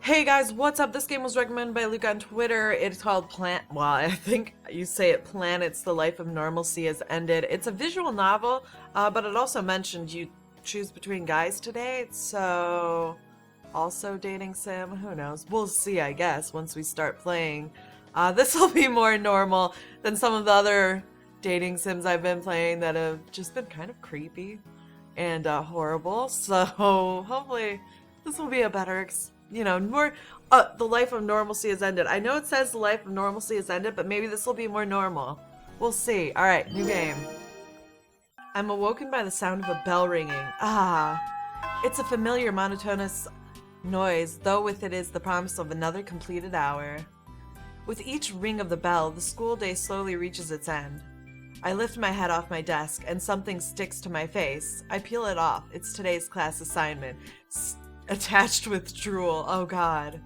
Hey guys, what's up? This game was recommended by Luke on Twitter. It's called I think you say it Planets, The Life of Normalcy has ended. It's a visual novel, but it also mentioned you choose between guys today, so also dating sim, who knows? We'll see, I guess, once we start playing. This will be more normal than some of the other dating sims I've been playing that have just been kind of creepy and horrible, so hopefully this will be a better more the life of normalcy has ended. I know it says the life of normalcy has ended, but maybe this will be more normal. We'll see. Alright, new game. I'm awoken by the sound of a bell ringing. It's a familiar monotonous noise, though with it is the promise of another completed hour. With each ring of the bell, the school day slowly reaches its end. I lift my head off my desk and something sticks to my face. I peel it off. It's today's class assignment. Attached with drool. Oh god.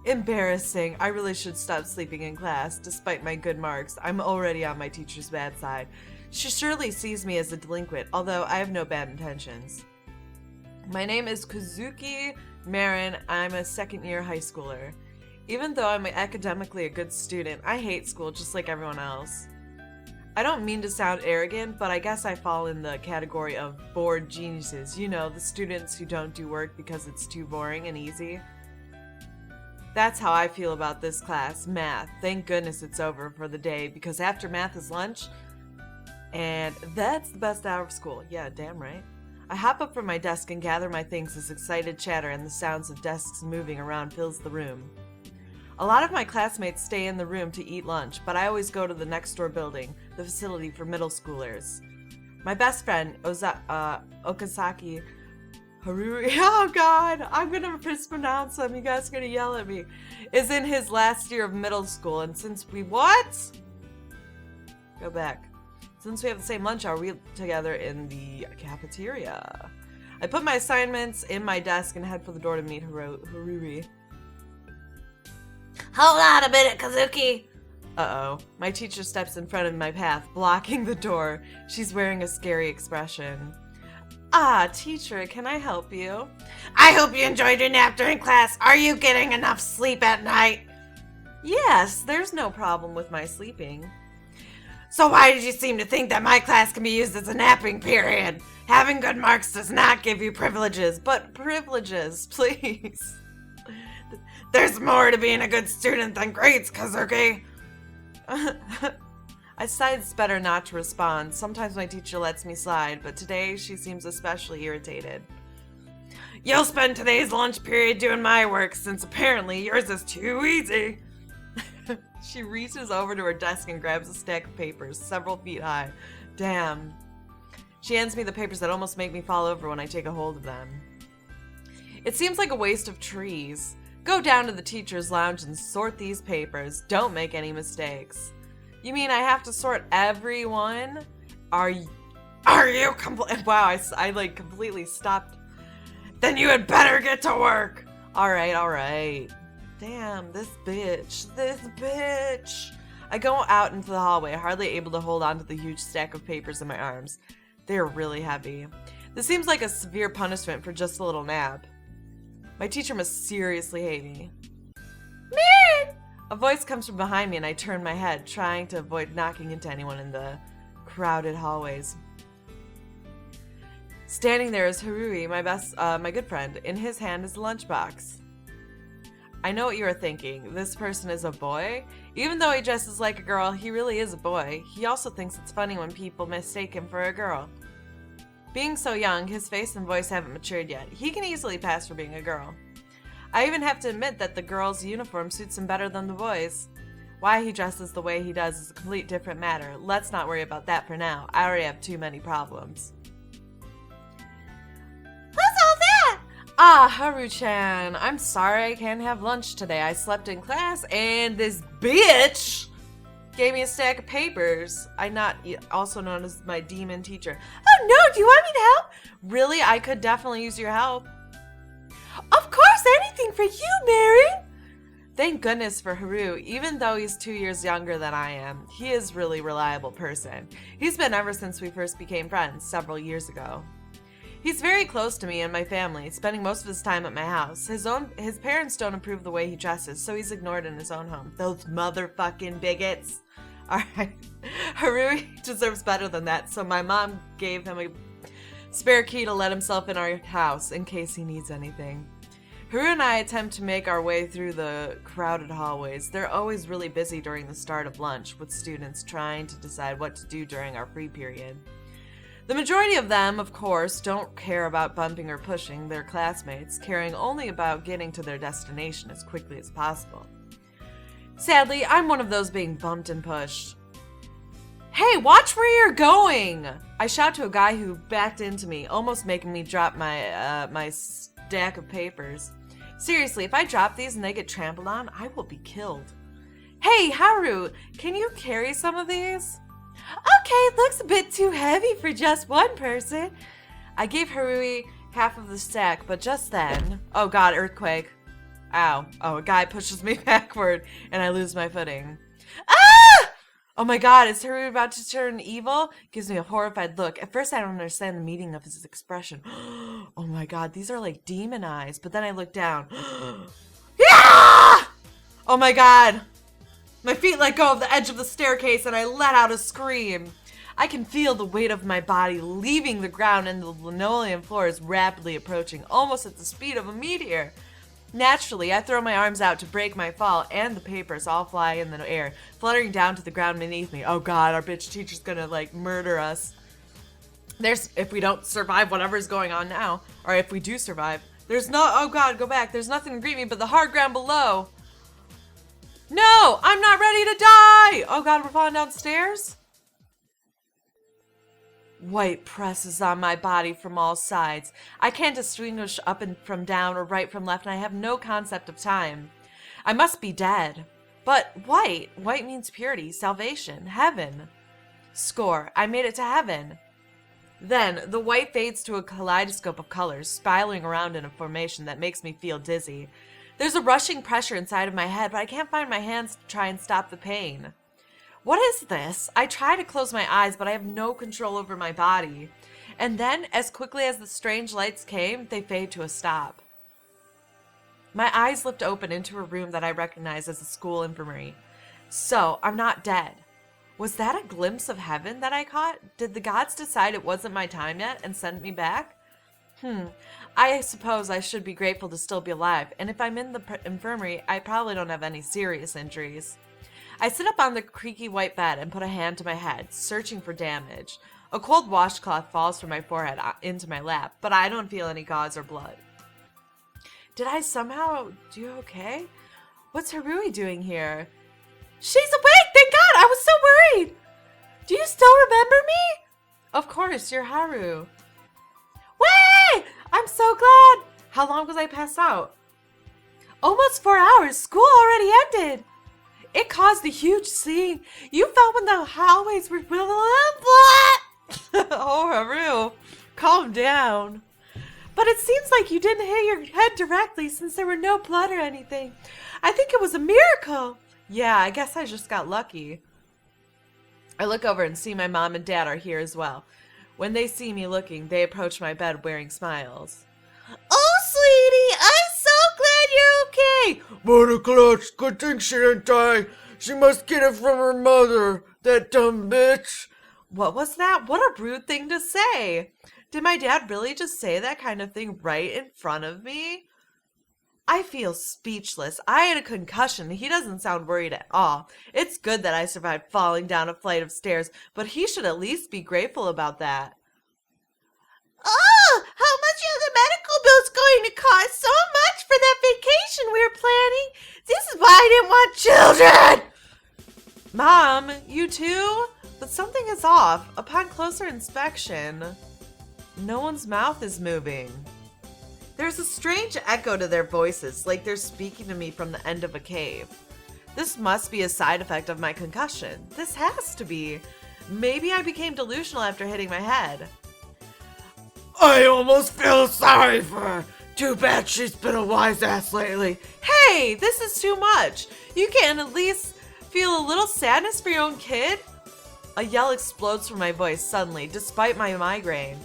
Embarrassing. I really should stop sleeping in class. Despite my good marks, I'm already on my teacher's bad side. She surely sees me as a delinquent, although I have no bad intentions. My name is Kazuki Marin. I'm a second-year high schooler. Even though I'm academically a good student, I hate school just like everyone else. I don't mean to sound arrogant, but I guess I fall in the category of bored geniuses. You know, the students who don't do work because it's too boring and easy. That's how I feel about this class, math. Thank goodness it's over for the day, because after math is lunch, and that's the best hour of school. Yeah, damn right. I hop up from my desk and gather my things as excited chatter and the sounds of desks moving around fills the room. A lot of my classmates stay in the room to eat lunch, but I always go to the next door building, the facility for middle schoolers. My best friend, Okazaki Harui, oh god, I'm gonna mispronounce him, you guys are gonna yell at me, is in his last year of middle school, and since we, Go back. Since we have the same lunch hour, we together in the cafeteria. I put my assignments in my desk and head for the door to meet Harui. Hold on a minute, Kazuki! Uh-oh. My teacher steps in front of my path, blocking the door. She's wearing a scary expression. Teacher, can I help you? I hope you enjoyed your nap during class. Are you getting enough sleep at night? Yes, there's no problem with my sleeping. So why did you seem to think that my class can be used as a napping period? Having good marks does not give you privileges, but privileges, please. There's more to being a good student than grades, Kazuki. I decided it's better not to respond. Sometimes my teacher lets me slide, but today she seems especially irritated. You'll spend today's lunch period doing my work, since apparently yours is too easy. She reaches over to her desk and grabs a stack of papers, several feet high. Damn. She hands me the papers that almost make me fall over when I take a hold of them. It seems like a waste of trees. Go down to the teacher's lounge and sort these papers. Don't make any mistakes. You mean I have to sort everyone? Are you wow, I like completely stopped. Then you had better get to work. All right. Damn, this bitch. I go out into the hallway, hardly able to hold on to the huge stack of papers in my arms. They're really heavy. This seems like a severe punishment for just a little nap. My teacher must seriously hate me. Man! A voice comes from behind me and I turn my head, trying to avoid knocking into anyone in the crowded hallways. Standing there is Harui, my good friend. In his hand is a lunchbox. I know what you are thinking. This person is a boy? Even though he dresses like a girl, he really is a boy. He also thinks it's funny when people mistake him for a girl. Being so young, his face and voice haven't matured yet. He can easily pass for being a girl. I even have to admit that the girl's uniform suits him better than the boy's. Why he dresses the way he does is a complete different matter. Let's not worry about that for now. I already have too many problems. What's all that? Haru-chan. I'm sorry I can't have lunch today. I slept in class and this bitch gave me a stack of papers. Also known as my demon teacher. Oh no, do you want me to help? Really? I could definitely use your help. Of course, anything for you, Mary. Thank goodness for Haru. Even though he's 2 years younger than I am, he is really reliable person. He's been ever since we first became friends several years ago. He's very close to me and my family, spending most of his time at my house. His parents don't approve the way he dresses, so he's ignored in his own home. Those motherfucking bigots. Alright. Harui deserves better than that, so my mom gave him a spare key to let himself in our house in case he needs anything. Harui and I attempt to make our way through the crowded hallways. They're always really busy during the start of lunch, with students trying to decide what to do during our free period. The majority of them, of course, don't care about bumping or pushing their classmates, caring only about getting to their destination as quickly as possible. Sadly, I'm one of those being bumped and pushed. Hey, watch where you're going! I shout to a guy who backed into me, almost making me drop my stack of papers. Seriously, if I drop these and they get trampled on, I will be killed. Hey, Haru, can you carry some of these? Okay, looks a bit too heavy for just one person. I gave Harui half of the stack, but just then... Oh god, earthquake. Ow. Oh, a guy pushes me backward, and I lose my footing. Ah! Oh my god, is Harui about to turn evil? Gives me a horrified look. At first, I don't understand the meaning of his expression. Oh my god, these are like demon eyes. But then I look down. Yeah! Oh my god. My feet let go of the edge of the staircase and I let out a scream. I can feel the weight of my body leaving the ground and the linoleum floor is rapidly approaching, almost at the speed of a meteor. Naturally, I throw my arms out to break my fall and the papers all fly in the air, fluttering down to the ground beneath me. Oh god, our bitch teacher's gonna like murder us. If we don't survive whatever's going on now, or if we do survive, oh god, go back. There's nothing to greet me but the hard ground below. No, I'm not ready to die! Oh god, we're falling downstairs? White presses on my body from all sides. I can't distinguish up and from down or right from left, and I have no concept of time. I must be dead. But white. White means purity, salvation, heaven. Score. I made it to heaven. Then, the white fades to a kaleidoscope of colors, spiraling around in a formation that makes me feel dizzy. There's a rushing pressure inside of my head, but I can't find my hands to try and stop the pain. What is this? I try to close my eyes, but I have no control over my body. And then, as quickly as the strange lights came, they fade to a stop. My eyes lift open into a room that I recognize as a school infirmary. So, I'm not dead. Was that a glimpse of heaven that I caught? Did the gods decide it wasn't my time yet and send me back? I suppose I should be grateful to still be alive, and if I'm in the infirmary, I probably don't have any serious injuries. I sit up on the creaky white bed and put a hand to my head, searching for damage. A cold washcloth falls from my forehead into my lap, but I don't feel any gauze or blood. Did I somehow do okay? What's Harui doing here? She's awake! Thank God! I was so worried! Do you still remember me? Of course, you're Haru. Way! I'm so glad! How long was I passed out? Almost 4 hours. School already ended. It caused a huge scene. You felt when the hallways were filled with blood. Oh, Haru, calm down. But it seems like you didn't hit your head directly since there were no blood or anything. I think it was a miracle. Yeah, I guess I just got lucky. I look over and see my mom and dad are here as well. When they see me looking, they approach my bed wearing smiles. Oh, sweetie, I'm so glad you're okay. Mother clutch, good thing she didn't die. She must get it from her mother, that dumb bitch. What was that? What a rude thing to say. Did my dad really just say that kind of thing right in front of me? I feel speechless. I had a concussion. He doesn't sound worried at all. It's good that I survived falling down a flight of stairs, but he should at least be grateful about that. Oh, how much are the medical bills going to cost? So much for that vacation we were planning. This is why I didn't want children. Mom, you too? But something is off. Upon closer inspection, no one's mouth is moving. There's a strange echo to their voices, like they're speaking to me from the end of a cave. This must be a side effect of my concussion. This has to be. Maybe I became delusional after hitting my head. I almost feel sorry for her. Too bad she's been a wise ass lately. Hey, this is too much. You can at least feel a little sadness for your own kid? A yell explodes from my voice suddenly, despite my migraine.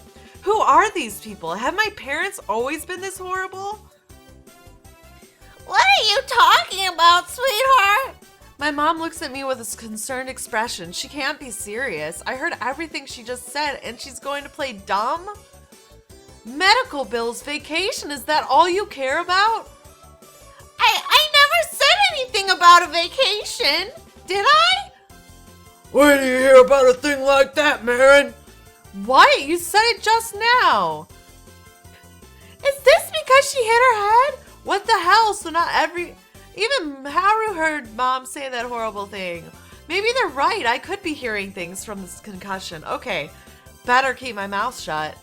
Who are these people? Have my parents always been this horrible? What are you talking about, sweetheart? My mom looks at me with a concerned expression. She can't be serious. I heard everything she just said, and she's going to play dumb? Medical bills, vacation, is that all you care about? I never said anything about a vacation. Did I? Where do you hear about a thing like that, Marin? What? You said it just now. Is this because she hit her head? What the hell? So not every... Even Haru heard Mom say that horrible thing. Maybe they're right. I could be hearing things from this concussion. Okay, better keep my mouth shut.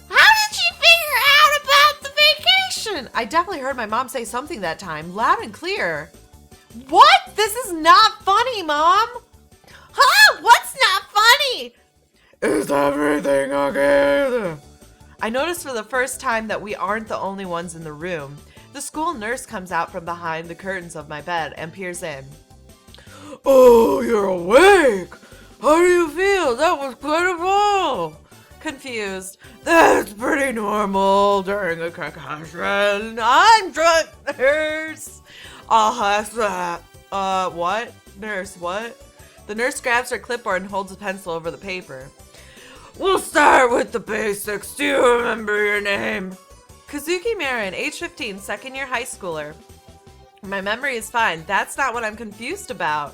How did she figure out about the vacation? I definitely heard my mom say something that time, loud and clear. What? This is not funny, Mom. Huh? What's not funny? Is everything okay? I noticed for the first time that we aren't the only ones in the room. The school nurse comes out from behind the curtains of my bed and peers in. Oh, you're awake. How do you feel? That was quite a fall. Confused. That's pretty normal during a concussion. I'm drunk, nurse. What? Nurse, what? The nurse grabs her clipboard and holds a pencil over the paper. We'll start with the basics. Do you remember your name? Kazuki Marin, age 15, second year high schooler. My memory is fine. That's not what I'm confused about.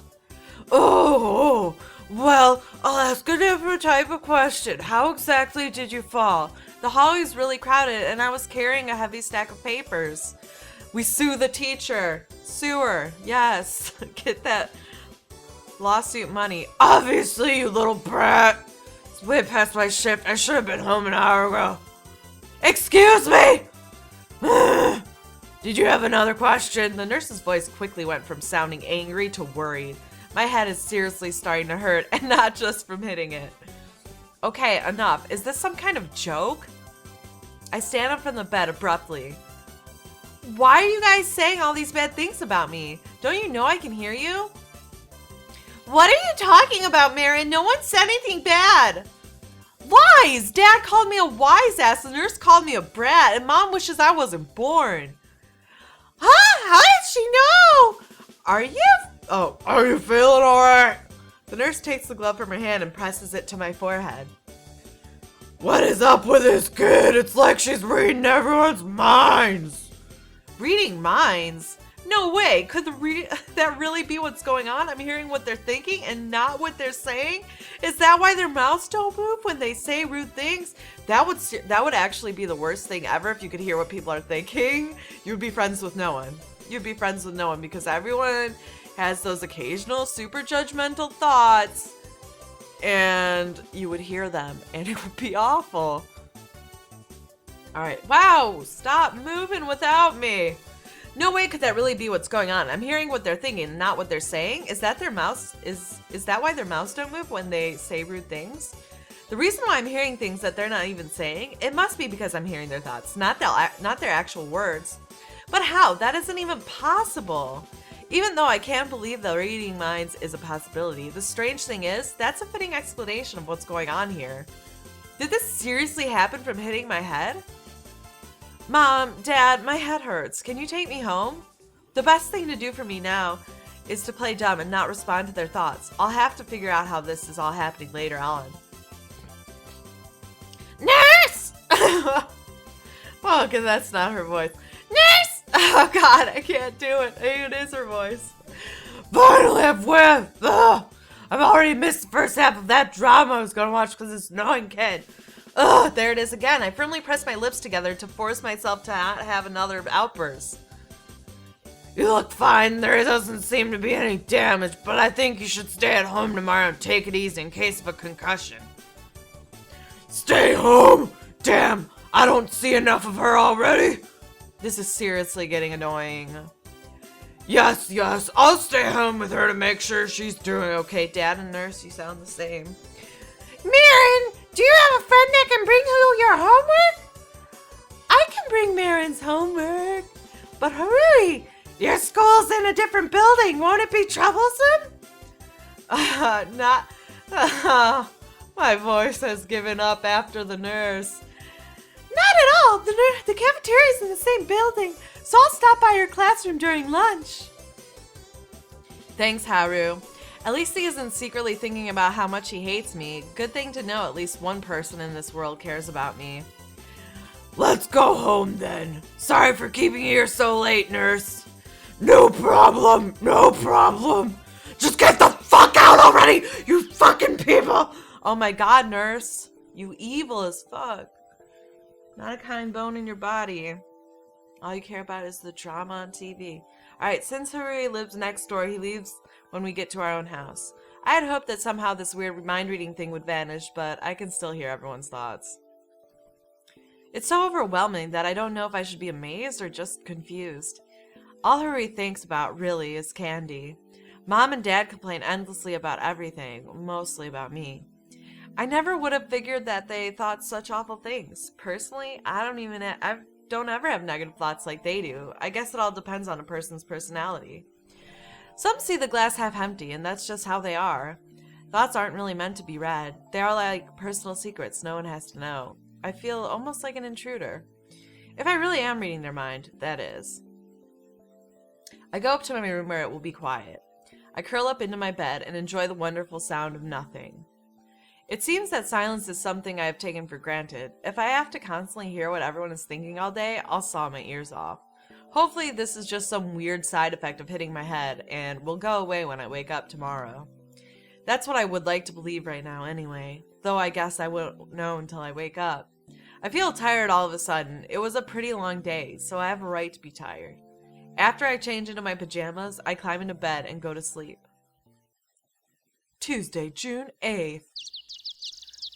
Oh, well, I'll ask a different type of question. How exactly did you fall? The hallway's really crowded and I was carrying a heavy stack of papers. We sue the teacher. Sue her. Yes. Get that lawsuit money. Obviously, you little brat. It's way past my shift. I should have been home an hour ago. Excuse me! Did you have another question? The nurse's voice quickly went from sounding angry to worried. My head is seriously starting to hurt, and not just from hitting it. Okay, enough. Is this some kind of joke? I stand up from the bed abruptly. Why are you guys saying all these bad things about me? Don't you know I can hear you? What are you talking about, Marin? No one said anything bad. Lies! Dad called me a wise ass, the nurse called me a brat, and Mom wishes I wasn't born. Huh? How did she know? Are you feeling alright? The nurse takes the glove from her hand and presses it to my forehead. What is up with this kid? It's like she's reading everyone's minds. Reading minds? No way. Could that really be what's going on? I'm hearing what they're thinking and not what they're saying? Is that why their mouths don't move when they say rude things? That would actually be the worst thing ever if you could hear what people are thinking. You'd be friends with no one. You'd be friends with no one because everyone has those occasional super judgmental thoughts and you would hear them and it would be awful. All right. Wow. Stop moving without me. No way could that really be what's going on. I'm hearing what they're thinking, not what they're saying. Is that their mouths? Is that why their mouths don't move when they say rude things? The reason why I'm hearing things that they're not even saying, it must be because I'm hearing their thoughts, not their actual words. But how? That isn't even possible. Even though I can't believe that reading minds is a possibility, the strange thing is, that's a fitting explanation of what's going on here. Did this seriously happen from hitting my head? Mom, Dad, my head hurts. Can you take me home? The best thing to do for me now is to play dumb and not respond to their thoughts. I'll have to figure out how this is all happening later on. Nurse! Well, okay, that's not her voice. Nurse! Oh God, I can't do it. It is her voice. Finally, I've won! Ugh! I've already missed the first half of that drama I was gonna watch because this annoying kid. Ugh, there it is again. I firmly press my lips together to force myself to not have another outburst. You look fine. There doesn't seem to be any damage, but I think you should stay at home tomorrow and take it easy in case of a concussion. Stay home? Damn, I don't see enough of her already. This is seriously getting annoying. Yes, I'll stay home with her to make sure she's doing okay. Dad and nurse, you sound the same. Marin, do you have a friend that can bring you your homework? I can bring Marin's homework. But Harui, your school's in a different building. Won't it be troublesome? My voice has given up after the nurse. Not at all. The cafeteria's in the same building, so I'll stop by your classroom during lunch. Thanks, Haru. At least he isn't secretly thinking about how much he hates me. Good thing to know at least one person in this world cares about me. Let's go home then. Sorry for keeping you here so late, nurse. No problem, no problem. Just get the fuck out already, you fucking people! Oh my god, nurse. You evil as fuck. Not a kind bone in your body. All you care about is the drama on TV. Alright, since Harui lives next door, he leaves when we get to our own house. I had hoped that somehow this weird mind reading thing would vanish, but I can still hear everyone's thoughts. It's so overwhelming that I don't know if I should be amazed or just confused. All Harui thinks about, really, is candy. Mom and Dad complain endlessly about everything, mostly about me. I never would have figured that they thought such awful things. Personally, I don't ever have negative thoughts like they do. I guess it all depends on a person's personality. Some see the glass half empty, and that's just how they are. Thoughts aren't really meant to be read. They are like personal secrets no one has to know. I feel almost like an intruder. If I really am reading their mind, that is. I go up to my room where it will be quiet. I curl up into my bed and enjoy the wonderful sound of nothing. It seems that silence is something I have taken for granted. If I have to constantly hear what everyone is thinking all day, I'll saw my ears off. Hopefully this is just some weird side effect of hitting my head and will go away when I wake up tomorrow. That's what I would like to believe right now anyway, though I guess I won't know until I wake up. I feel tired all of a sudden. It was a pretty long day, so I have a right to be tired. After I change into my pajamas, I climb into bed and go to sleep. Tuesday, June 8th.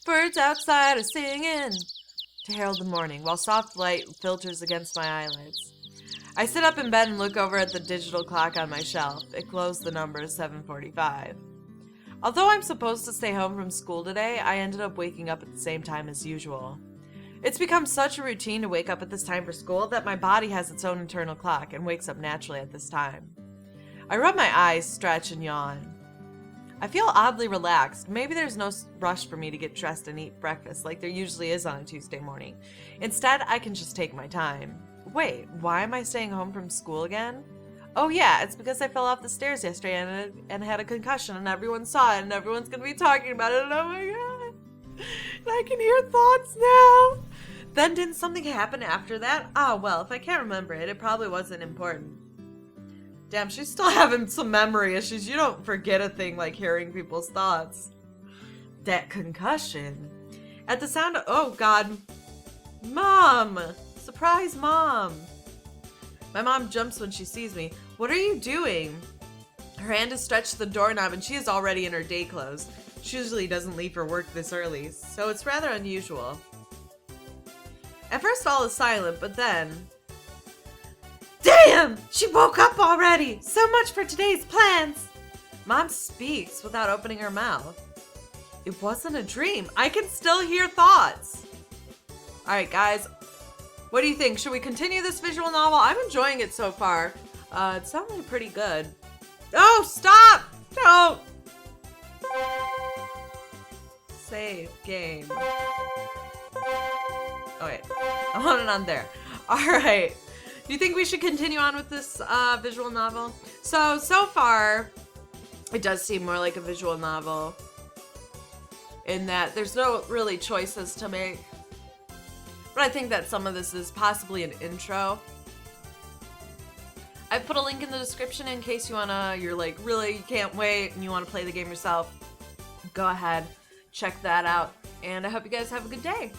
Birds outside are singing to herald the morning, while soft light filters against my eyelids. I sit up in bed and look over at the digital clock on my shelf. It glows the number 7:45. Although I'm supposed to stay home from school today, I ended up waking up at the same time as usual. It's become such a routine to wake up at this time for school that my body has its own internal clock and wakes up naturally at this time. I rub my eyes, stretch, and yawn. I feel oddly relaxed. Maybe there's no rush for me to get dressed and eat breakfast like there usually is on a Tuesday morning. Instead, I can just take my time. Wait, why am I staying home from school again? Oh yeah, it's because I fell off the stairs yesterday and had a concussion and everyone saw it and everyone's gonna be talking about it and oh my god. And I can hear thoughts now. Then didn't something happen after that? Ah, well, if I can't remember it, it probably wasn't important. Damn, she's still having some memory issues. You don't forget a thing like hearing people's thoughts. That concussion. At the sound of, oh god. Mom! Surprise, Mom! My mom jumps when she sees me. What are you doing? Her hand is stretched to the doorknob and she is already in her day clothes. She usually doesn't leave for work this early, so it's rather unusual. At first all is silent, but then... Damn! She woke up already! So much for today's plans! Mom speaks without opening her mouth. It wasn't a dream. I can still hear thoughts. Alright guys, what do you think? Should we continue this visual novel? I'm enjoying it so far. It's sounding pretty good. Oh, stop! Don't! Save game. Oh wait, I want it on there. Alright. Do you think we should continue on with this visual novel? So far, it does seem more like a visual novel in that there's no really choices to make. But I think that some of this is possibly an intro. I've put a link in the description in case you're like, really, you can't wait and you want to play the game yourself. Go ahead, check that out. And I hope you guys have a good day.